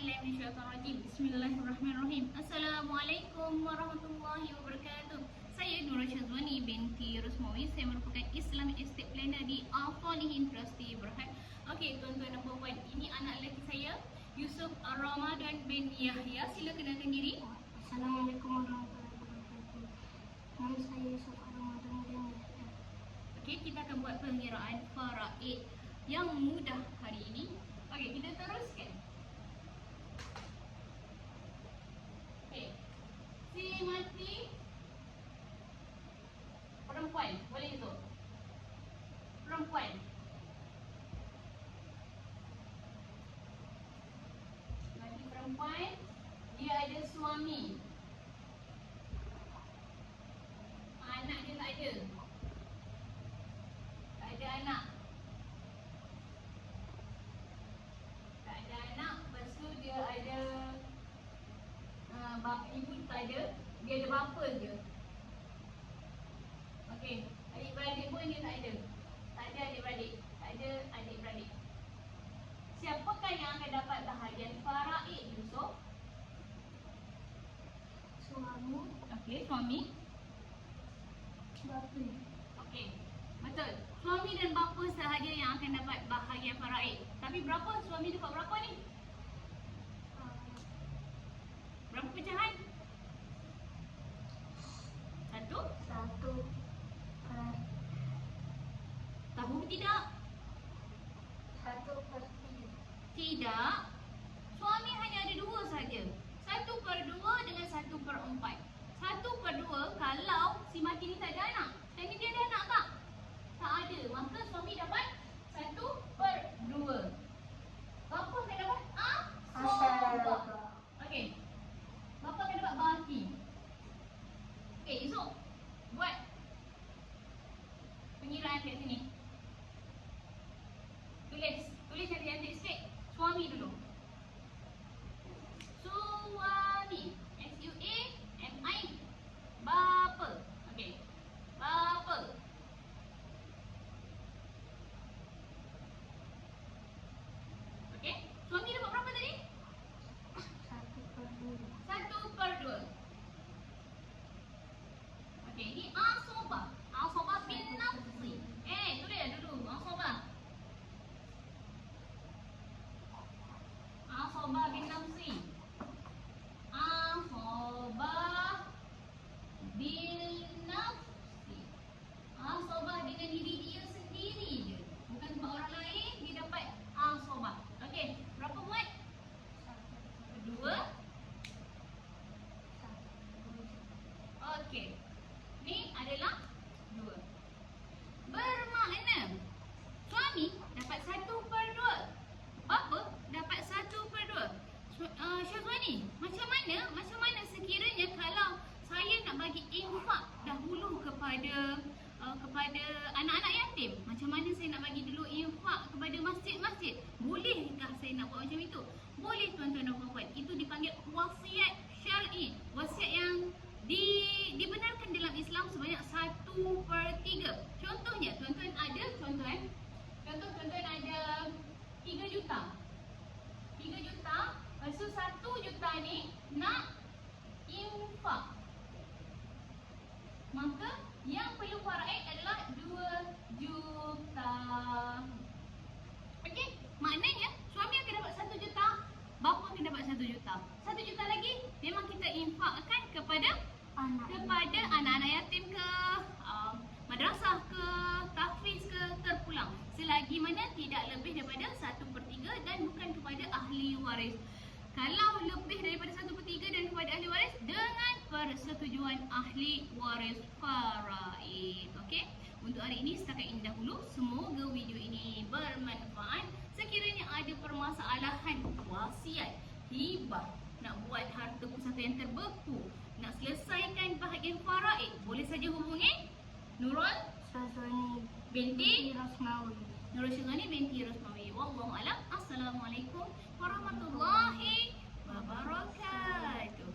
billahi minasyaitanir rajim. Bismillahirrahmanirrahim. Assalamualaikum warahmatullahi wabarakatuh. Saya Nurul Syazwani binti Rusmawi. Saya merupakan Islamic Estate Planner di Al-Falihin Trustee Berhad. Okey, tuan-tuan dan puan-puan, ini anak lelaki saya, Yusuf Ramadan bin Yahya. Sila kenalkan diri. Assalamualaikum warahmatullahi wabarakatuh. Nama saya Yusuf Ramadan bin Yahya. Okey, kita akan buat pengiraan faraid yang mudah hari ini. Okey, kita teruskan. Okey. Si mati perempuan, boleh itu? Perempuan. Mati perempuan, dia ada suami. Anak dia tak ada. Tak ada anak. Tak ada anak, lepas tu dia ada ibu tak ada, dia ada bapa je. Okey, adik-beradik pun dia tak ada. Tak ada adik-beradik, tak ada adik-beradik. Siapakah yang akan dapat bahagian faraid, Yusuf? Suami, Okey, suami. bapa. Okey, betul. Suami dan bapa sahaja yang akan dapat bahagian faraid. Tapi berapa? Suami dapat berapa ni? Berapa pecahan? Satu? Satu. Tahu ke tidak? Satu per tiga. Tidak. Suami hanya ada dua saja. 1/2 dengan 1/4. 1/2 kalau si mati ni tak ada anak. Dan ni dia ada anak tak? Tak ada. Maka suami dapat 1/2. Bapa akan dapat asabah. Okey. Bapa akan dapat baki. Okey, Yusuf. Buat pengiraan kat sini. Tulis cantik-cantik straight. Suami dulu. Suami. S-U-A-M-I. Bapa. Okey. Bapa. Okey. Suami dapat berapa tadi? 1/2. 1/2. Okey, ini asabah. Asabah bin nafsi. Tulis dulu. Asabah. Asabah bin nafsi. Asabah bin nafsi. Asabah dengan diri dia sendiri je. Bukan sebab orang lain dia dapat asabah. Okey, berapa buat? 2. Okey. Ni adalah 2. Bermakna suami dapat 1/2. Bapa dapat 1/2. Syazwani, macam mana sekiranya kalau saya nak bagi infak dahulu kepada anak-anak yatim? Macam mana saya nak bagi dulu infak kepada masjid-masjid? Bolehkah saya nak buat macam itu? Boleh, tuan-tuan dan puan-puan. Itu dipanggil wasiat syar'i. Wasiat yang dibenarkan dalam Islam sebanyak 1/3. Contohnya, tuan-tuan ada 3 juta. 3 juta, lepas tu 1 juta ni nak infak. Maka yang perlu faraid adalah 2 juta. Okey, maknanya suami akan dapat 1 juta, bapa akan dapat 1 juta. 1 juta lagi memang kita infakkan kepada anak-anak yatim ke, madrasah ke, tahfiz ke, terpulang. Selagi mana tidak lebih daripada 1/3 dan bukan kepada ahli waris. Kalau lebih daripada 1/3 dan kepada ahli waris, dengan persetujuan ahli waris faraid. Okey? Untuk hari ini setakat ini dahulu. Semoga video ini bermanfaat. Sekiranya ada permasalahan wasiat, hibah, nak buat harta pusaka yang terbeku, nak selesaikan bahagian faraid, boleh saja hubungi Nurul Syazwani binti Rusmawi. Nurul Syazwani binti Rusmawi. Wallahu a'lam. Assalamualaikum warahmatullahi wabarakatuh.